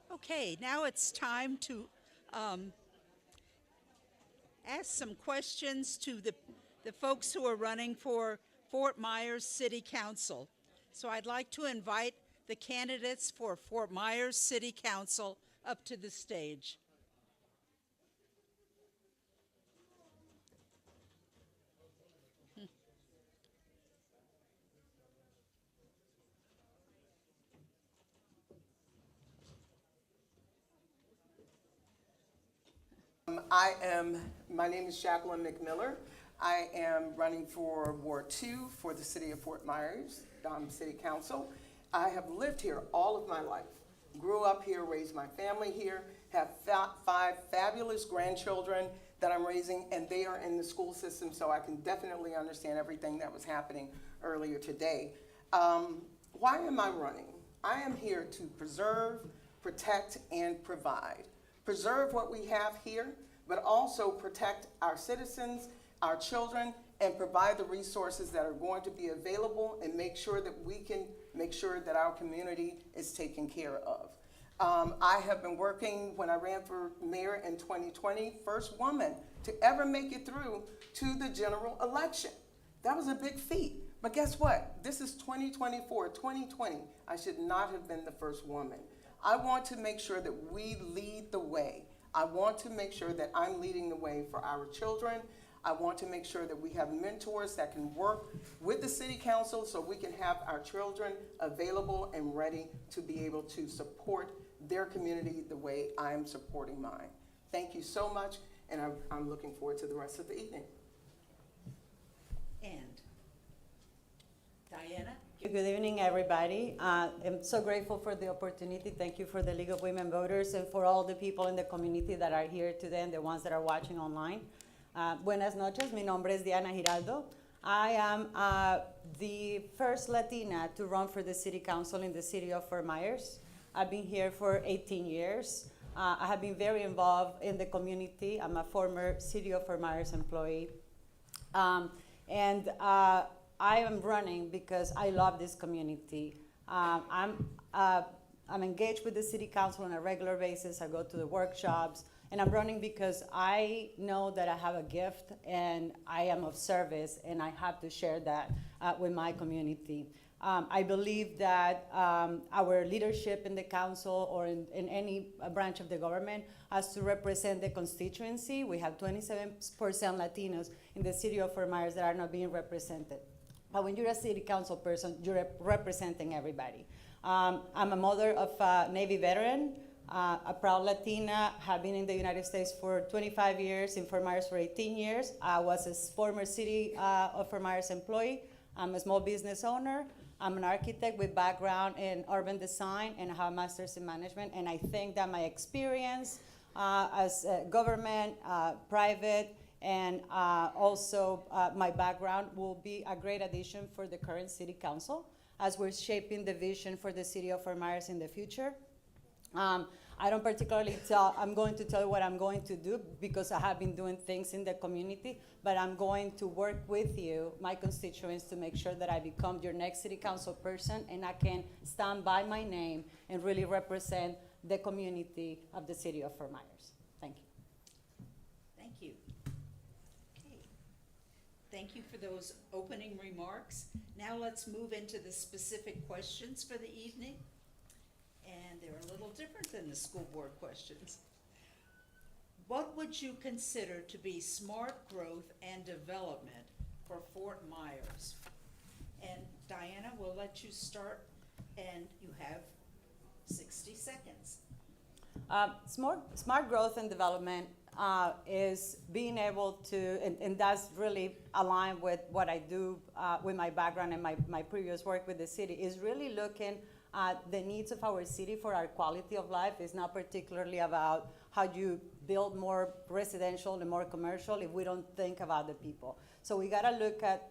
Okay, now it's time to um, ask some questions to the folks who are running for Fort Myers City Council. So I'd like to invite the candidates for Fort Myers City Council up to the stage. My name is Jacqueline McMiller. I am running for Ward 2 for the city of Fort Myers, City Council. I have lived here all of my life. Grew up here, raised my family here, have five fabulous grandchildren that I'm raising, and they are in the school system, so I can definitely understand everything that was happening earlier today. Why am I running? I am here to preserve, protect, and provide. Preserve what we have here, but also protect our citizens, our children, and provide the resources that are going to be available and make sure that we can make sure that our community is taken care of. I have been working when I ran for mayor in 2020, first woman to ever make it through to the general election. That was a big feat. But guess what? This is 2024, 2020. I should not have been the first woman. I want to make sure that we lead the way. I want to make sure that I'm leading the way for our children. I want to make sure that we have mentors that can work with the city council so we can have our children available and ready to be able to support their community the way I'm supporting mine. Thank you so much, and I'm looking forward to the rest of the evening. And Diana? Good evening, everybody. I'm so grateful for the opportunity. Thank you for the League of Women Voters and for all the people in the community that are here today and the ones that are watching online. Buenas noches, mi nombre es Diana Giraldo. I am the first Latina to run for the city council in the city of Fort Myers. I've been here for 18 years. I have been very involved in the community. I'm a former city of Fort Myers employee. I am running because I love this community. I'm engaged with the city council on a regular basis. I go to the workshops, and I'm running because I know that I have a gift and I am of service, and I have to share that with my community. I believe that our leadership in the council or in any branch of the government has to represent the constituency. We have 27% Latinos in the city of Fort Myers that are not being represented. But when you're a city council person, you're representing everybody. I'm a mother of a Navy veteran, a proud Latina, have been in the United States for 25 years, in Fort Myers for 18 years. I was a former city of Fort Myers employee. I'm a small business owner. I'm an architect with background in urban design, and I have a master's in management. And I think that my experience as government, private, and also my background will be a great addition for the current city council as we're shaping the vision for the city of Fort Myers in the future. I don't particularly I'm going to tell you what I'm going to do because I have been doing things in the community, but I'm going to work with you, my constituents, to make sure that I become your next city council person and I can stand by my name and really represent the community of the city of Fort Myers. Thank you. Thank you. Okay. Thank you for those opening remarks. Now let's move into the specific questions for the evening. And they're a little different than the school board questions. What would you consider to be smart growth and development for Fort Myers? And Diana, we'll let you start, and you have 60 seconds. Smart growth and development is being able to, and that's really aligned with what I do with my background and my previous work with the city, is really looking the needs of our city for our quality of life. Is not particularly about how you build more residential and more commercial if we don't think about the people. So we gotta look at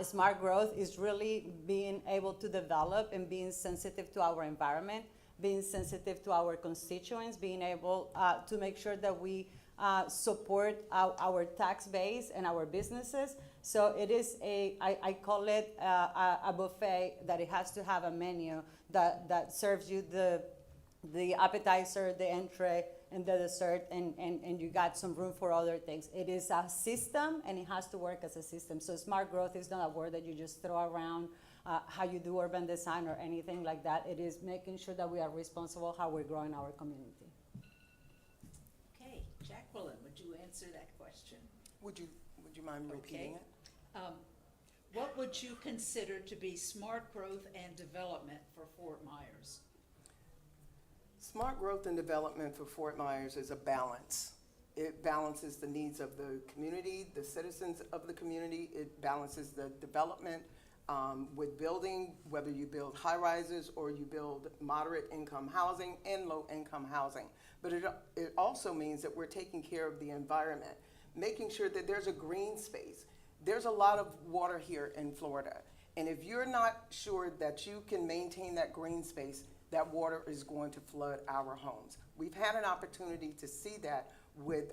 smart growth is really being able to develop and being sensitive to our environment, being sensitive to our constituents, being able to make sure that we support our tax base and our businesses. So it is I call it a buffet, that it has to have a menu that serves you the the appetizer, the entree, and the dessert, and you got some room for other things. It is a system, and it has to work as a system. So smart growth is not a word that you just throw around how you do urban design or anything like that. It is making sure that we are responsible how we're growing our community. Okay, Jacqueline, would you answer that question? Would you mind repeating it? What would you consider to be smart growth and development for Fort Myers? Smart growth and development for Fort Myers is a balance. It balances the needs of the community, the citizens of the community. It balances the development with building, whether you build high rises or you build moderate income housing and low income housing. But it also means that we're taking care of the environment, making sure that there's a green space. There's a lot of water here in Florida. And if you're not sure that you can maintain that green space, that water is going to flood our homes. We've had an opportunity to see that with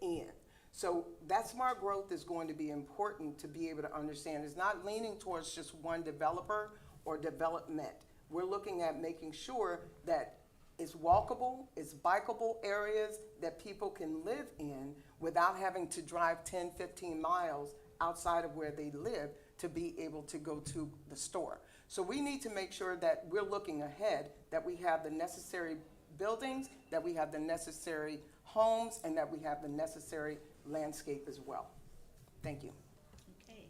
Ian. So that smart growth is going to be important to be able to understand. It's not leaning towards just one developer or development. We're looking at making sure that it's walkable, it's bikeable areas that people can live in without having to drive 10, 15 miles outside of where they live to be able to go to the store. So we need to make sure that we're looking ahead, that we have the necessary buildings, that we have the necessary homes, and that we have the necessary landscape as well. Thank you. Okay.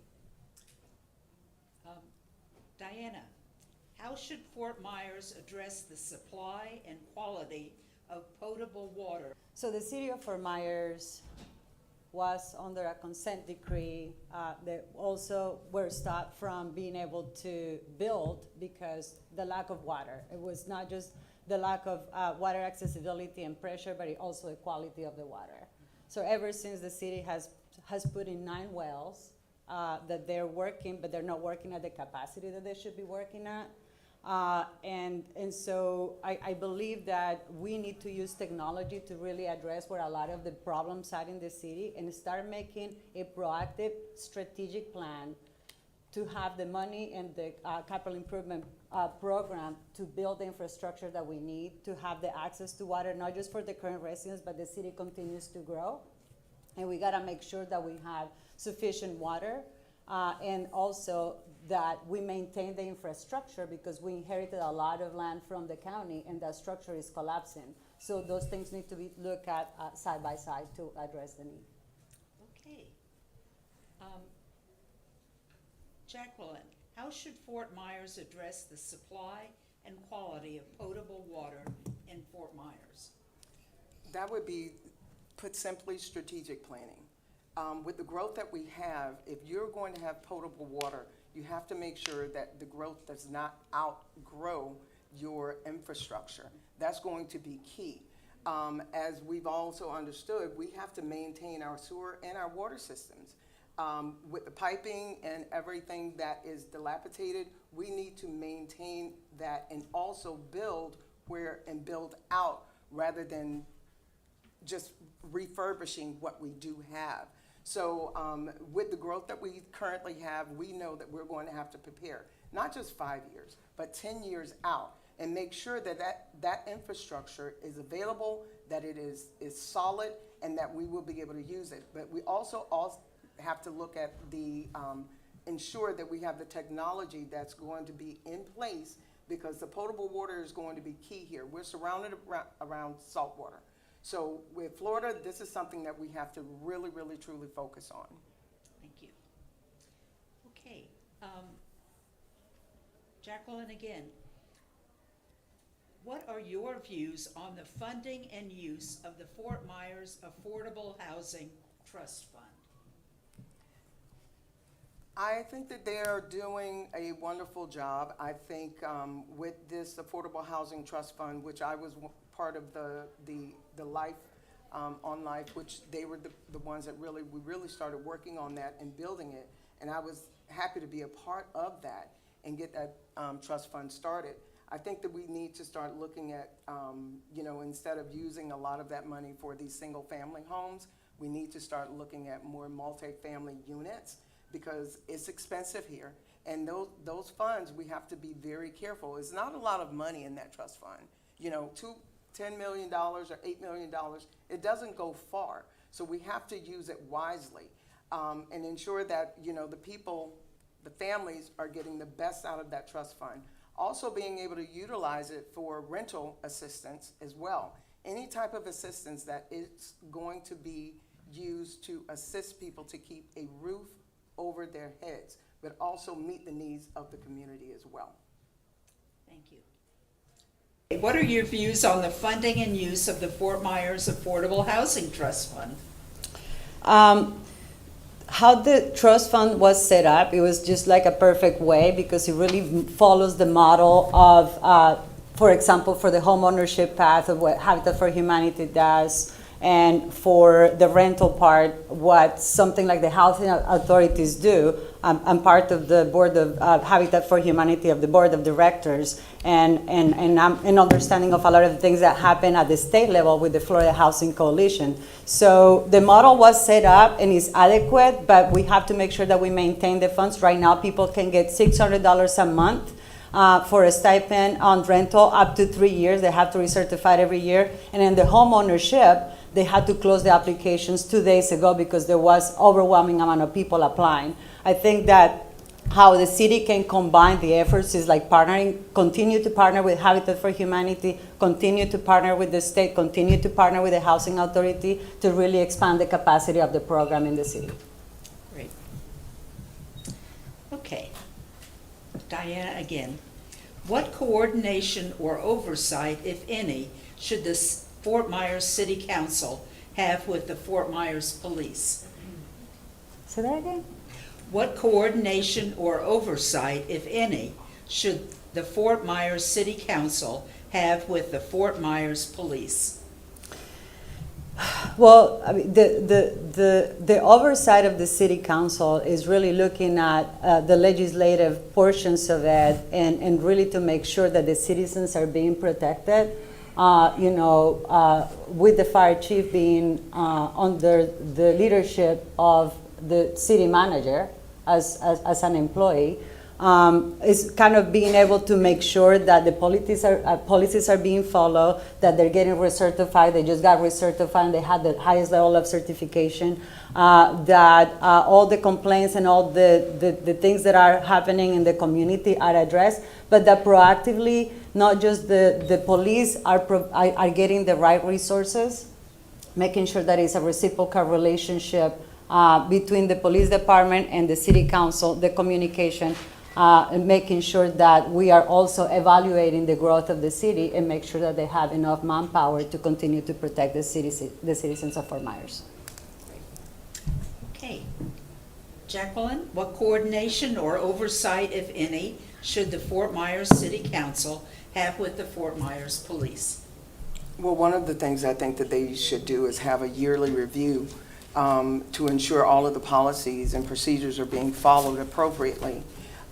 Diana, how should Fort Myers address the supply and quality of potable water? So the city of Fort Myers was under a consent decree that also were stopped from being able to build because the lack of water. It was not just the lack of water accessibility and pressure, but also the quality of the water. So ever since the city has put in 9 wells that they're working, but they're not working at the capacity that they should be working at. And so I believe that we need to use technology to really address where a lot of the problems are in the city and start making a proactive strategic plan to have the money and the capital improvement program to build the infrastructure that we need to have the access to water, not just for the current residents, but the city continues to grow. And we gotta make sure that we have sufficient water and also that we maintain the infrastructure because we inherited a lot of land from the county and that structure is collapsing. So those things need to be looked at side by side to address the need. Okay. Jacqueline, how should Fort Myers address the supply and quality of potable water in Fort Myers? That would be, put simply, strategic planning. With the growth that we have, if you're going to have potable water, you have to make sure that the growth does not outgrow your infrastructure. That's going to be key. As we've also understood, we have to maintain our sewer and our water systems. With the piping and everything that is dilapidated, we need to maintain that and also build and build out rather than just refurbishing what we do have. So with the growth that we currently have, we know that we're going to have to prepare, not just 5 years, but 10 years out, and make sure that that infrastructure is available, that it is solid, and that we will be able to use it. But we also have to look at ensure that we have the technology that's going to be in place, because the potable water is going to be key here. We're surrounded around salt water. So with Florida, this is something that we have to really, really, truly focus on. Thank you. Okay. Jacqueline, again, what are your views on the funding and use of the Fort Myers Affordable Housing Trust Fund? I think that they are doing a wonderful job. I think with this Affordable Housing Trust Fund, which I was part of the Life on Life, which they were the ones that we really started working on that and building it. And I was happy to be a part of that and get that trust fund started. I think that we need to start looking at, instead of using a lot of that money for these single family homes, we need to start looking at more multifamily units, because it's expensive here. And those funds, we have to be very careful. It's not a lot of money in that trust fund. $10 million or $8 million, it doesn't go far. So we have to use it wisely, and ensure that, the people, the families are getting the best out of that trust fund. Also being able to utilize it for rental assistance as well. Any type of assistance that is going to be used to assist people to keep a roof over their heads, but also meet the needs of the community as well. Thank you. What are your views on the funding and use of the Fort Myers Affordable Housing Trust Fund? How the trust fund was set up, it was just like a perfect way because it really follows the model of, for example, for the homeownership path of what Habitat for Humanity does, and for the rental part, what something like the housing authorities do. I'm part of the board of Habitat for Humanity, of the board of directors, and I'm an understanding of a lot of the things that happen at the state level with the Florida Housing Coalition. So the model was set up and is adequate, but we have to make sure that we maintain the funds. Right now, people can get $600 a month for a stipend on rental up to 3 years. They have to recertify it every year. And in the home ownership, they had to close the applications 2 days ago because there was overwhelming amount of people applying. I think that how the city can combine the efforts is like partnering, continue to partner with Habitat for Humanity, continue to partner with the state, continue to partner with the Housing Authority to really expand the capacity of the program in the city. Great. Okay. Diana again. What coordination or oversight, if any, should the Fort Myers City Council have with the Fort Myers Police? Say that again? What coordination or oversight, if any, should the Fort Myers City Council have with the Fort Myers Police? Well, I mean, the oversight of the city council is really looking at the legislative portions of it and really to make sure that the citizens are being protected. With the fire chief being under the leadership of the city manager as an employee, is kind of being able to make sure that the policies are being followed, that they're getting recertified. They just got recertified and they had the highest level of certification, that all the complaints and all the things that are happening in the community are addressed, but that proactively, not just the police are getting the right resources, making sure that it's a reciprocal relationship between the police department and the city council, the communication, and making sure that we are also evaluating the growth of the city and make sure that they have enough manpower to continue to protect the citizens of Fort Myers. Okay. Jacqueline, what coordination or oversight, if any, should the Fort Myers City Council have with the Fort Myers Police? Well, one of the things I think that they should do is have a yearly review to ensure all of the policies and procedures are being followed appropriately.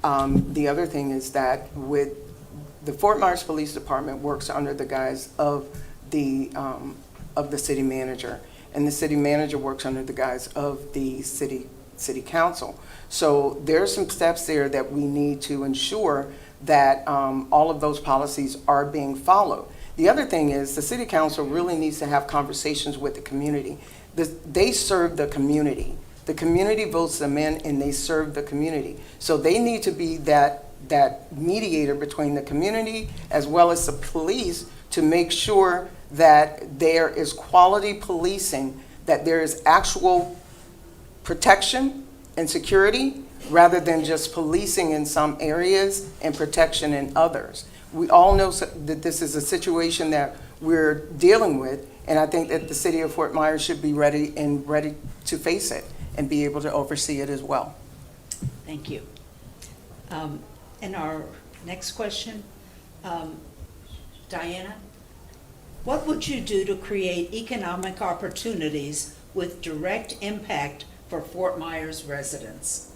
The other thing is that with the Fort Myers Police Department works under the guise of the city manager, and the city manager works under the guise of the city council. So there are some steps there that we need to ensure that all of those policies are being followed. The other thing is the city council really needs to have conversations with the community. They serve the community. The community votes them in and they serve the community. So they need to be that mediator between the community as well as the police to make sure that there is quality policing, that there is actual protection and security rather than just policing in some areas and protection in others. We all know that this is a situation that we're dealing with, and I think that the city of Fort Myers should be ready to face it and be able to oversee it as well. Thank you. And our next question, Diana, what would you do to create economic opportunities with direct impact for Fort Myers residents?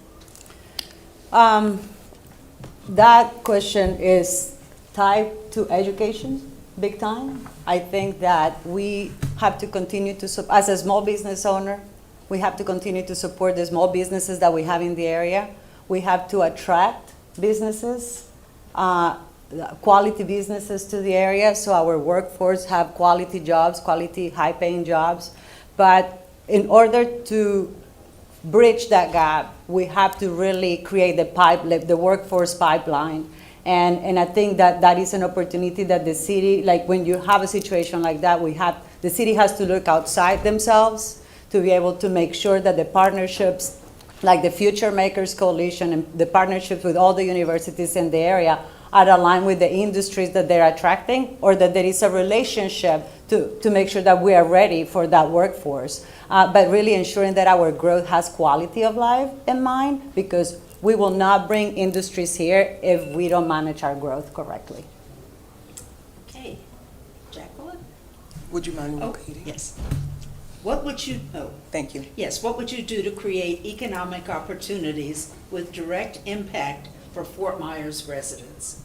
That question is tied to education, big time. I think that we have to continue to, as a small business owner, we have to continue to support the small businesses that we have in the area. We have to attract businesses quality businesses to the area, so our workforce have quality jobs, quality high-paying jobs. But in order to bridge that gap, we have to really create the workforce pipeline. And I think that that is an opportunity that the city, like when you have a situation like that, the city has to look outside themselves to be able to make sure that the partnerships, like the Future Makers Coalition and the partnerships with all the universities in the area, are aligned with the industries that they're attracting, or that there is a relationship to make sure that we are ready for that workforce. But really ensuring that our growth has quality of life in mind, because we will not bring industries here if we don't manage our growth correctly. Okay, Jacqueline? Would you mind Oh, repeating? yes. What would you, Thank you. yes, what would you do to create economic opportunities with direct impact for Fort Myers residents?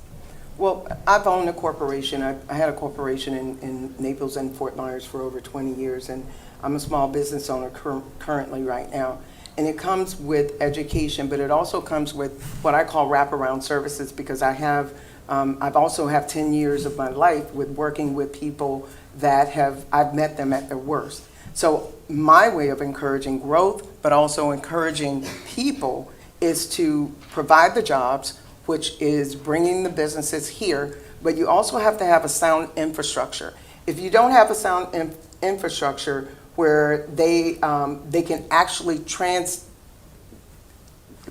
Well, I've owned a corporation. I had a corporation in Naples and Fort Myers for over 20 years, and I'm a small business owner currently right now. And it comes with education, but it also comes with what I call wraparound services, because I've also have 10 years of my life with working with people that I've met them at their worst. So my way of encouraging growth, but also encouraging people, is to provide the jobs, which is bringing the businesses here, but you also have to have a sound infrastructure. If you don't have a sound infrastructure where they can actually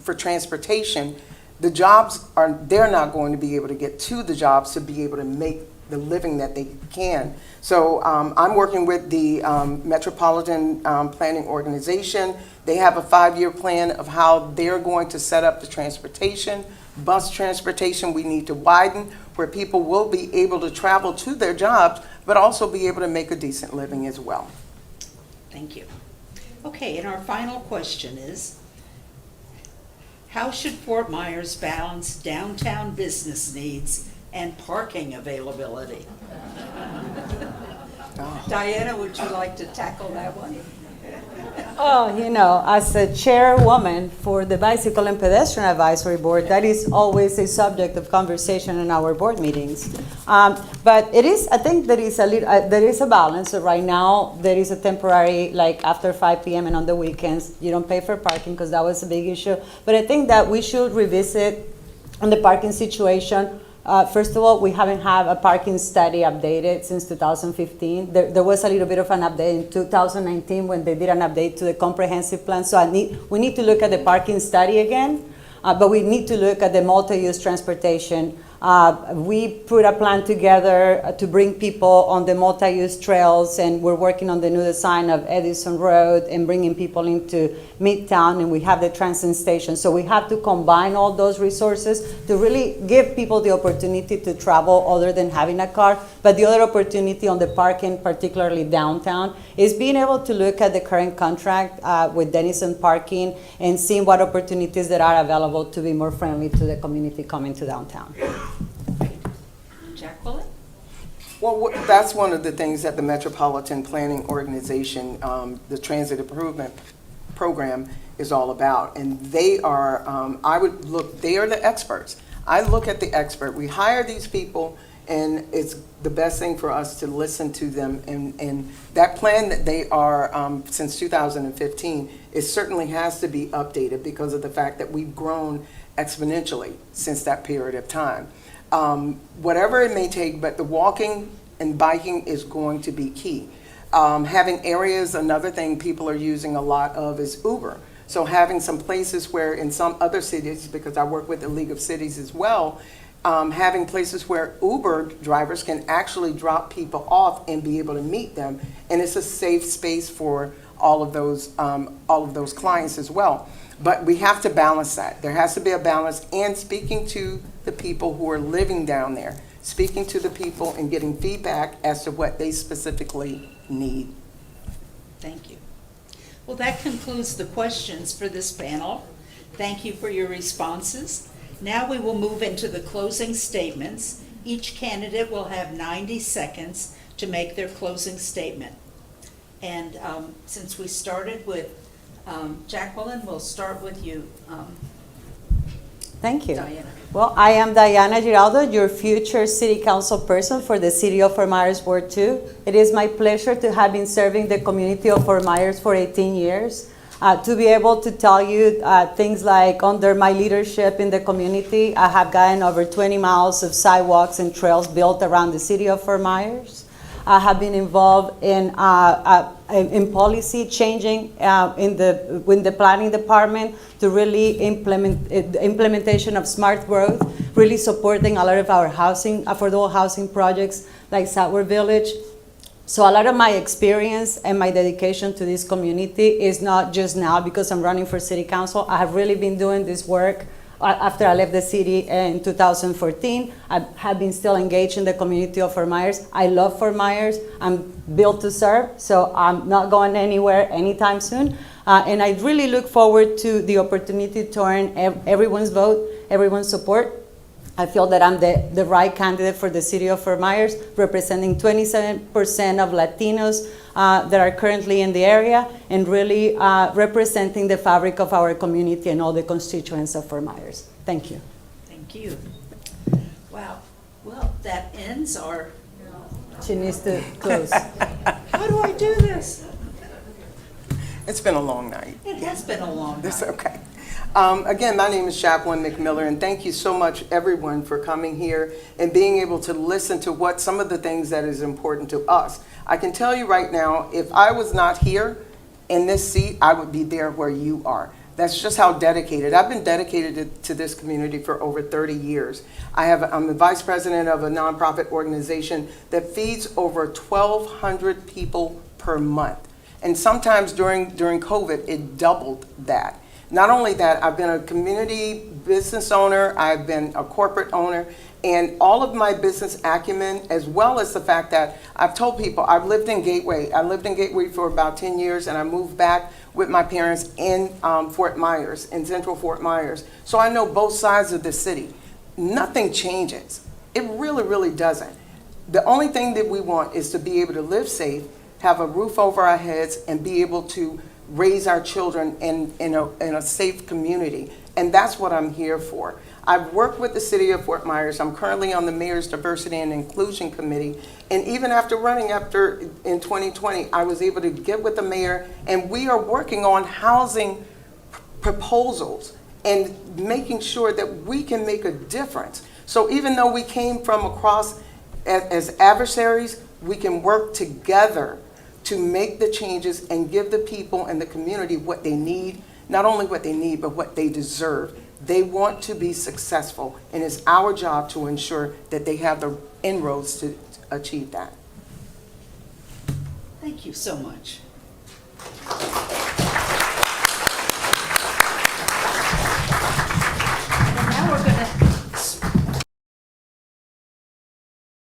for transportation, the jobs they're not going to be able to get to the jobs to be able to make the living that they can. So I'm working with the Metropolitan Planning Organization. They have a 5-year plan of how they're going to set up the transportation. Bus transportation we need to widen, where people will be able to travel to their jobs, but also be able to make a decent living as well. Thank you. Okay, and our final question is, how should Fort Myers balance downtown business needs and parking availability? Diana, would you like to tackle that one? Oh, as a chairwoman for the Bicycle and Pedestrian Advisory Board, that is always a subject of conversation in our board meetings. But I think there is a balance. So right now, there is a temporary, like after 5 p.m. and on the weekends, you don't pay for parking, because that was a big issue. But I think that we should revisit on the parking situation. First of all, we haven't had a parking study updated since 2015. There was a little bit of an update in 2019 when they did an update to the comprehensive plan. So we need to look at the parking study again, but we need to look at the multi-use transportation. We put a plan together to bring people on the multi-use trails, and we're working on the new design of Edison Road and bringing people into Midtown, and we have the transit station. So we have to combine all those resources to really give people the opportunity to travel other than having a car. But the other opportunity on the parking, particularly downtown, is being able to look at the current contract with Denison Parking and seeing what opportunities that are available to be more friendly to the community coming to downtown. Jacqueline? Well, that's one of the things that the Metropolitan Planning Organization, the Transit Improvement Program, is all about. And they are, they are the experts. I look at the expert. We hire these people, and it's the best thing for us to listen to them. And that plan that they are, since 2015, it certainly has to be updated because of the fact that we've grown exponentially since that period of time. Whatever it may take, but the walking and biking is going to be key. Having areas, another thing people are using a lot of is Uber. So having some places where in some other cities, because I work with the League of Cities as well, having places where Uber drivers can actually drop people off and be able to meet them. And it's a safe space for all of those clients as well. But we have to balance that. There has to be a balance, and speaking to the people who are living down there, speaking to the people and getting feedback as to what they specifically need. Thank you. Well, that concludes the questions for this panel. Thank you for your responses. Now we will move into the closing statements. Each candidate will have 90 seconds to make their closing statement. And since we started with Jacqueline, we'll start with you, Thank you. Diana. Well, I am Diana Giraldo, your future city council person for the city of Fort Myers Ward 2. It is my pleasure to have been serving the community of Fort Myers for 18 years. To be able to tell you things like under my leadership in the community, I have gotten over 20 miles of sidewalks and trails built around the city of Fort Myers. I have been involved in policy changing in the planning department to really implementation of smart growth, really supporting a lot of our housing, affordable housing projects like Southward Village. So a lot of my experience and my dedication to this community is not just now because I'm running for city council. I have really been doing this work after I left the city in 2014. I have been still engaged in the community of Fort Myers. I love Fort Myers. I'm built to serve, so I'm not going anywhere anytime soon. And I really look forward to the opportunity to earn everyone's vote, everyone's support. I feel that I'm the right candidate for the city of Fort Myers, representing 27% of Latinos that are currently in the area, and really representing the fabric of our community and all the constituents of Fort Myers. Thank you. Thank you. Wow. Well, that ends our, She needs to close. how do I do this? It's been a long night. It has been a long That's time. okay. Again, my name is Jacqueline McMiller, and thank you so much, everyone, for coming here and being able to listen to what some of the things that is important to us. I can tell you right now, if I was not here in this seat, I would be there where you are. That's just how dedicated. I've been dedicated to this community for over 30 years. I'm the vice president of a nonprofit organization that feeds over 1,200 people per month. And sometimes during COVID, it doubled that. Not only that, I've been a community business owner, I've been a corporate owner, and all of my business acumen, as well as the fact that I've told people I've lived in Gateway. I lived in Gateway for about 10 years, and I moved back with my parents in Fort Myers, in central Fort Myers. So I know both sides of the city. Nothing changes. It really, really doesn't. The only thing that we want is to be able to live safe, have a roof over our heads, and be able to raise our children in a safe community. And that's what I'm here for. I've worked with the city of Fort Myers. I'm currently on the Mayor's Diversity and Inclusion Committee. And even after running in 2020, I was able to get with the mayor, and we are working on housing proposals and making sure that we can make a difference. So even though we came from across as adversaries, we can work together to make the changes and give the people and the community what they need, not only what they need, but what they deserve. They want to be successful, and it's our job to ensure that they have the inroads to achieve that. Thank you so much.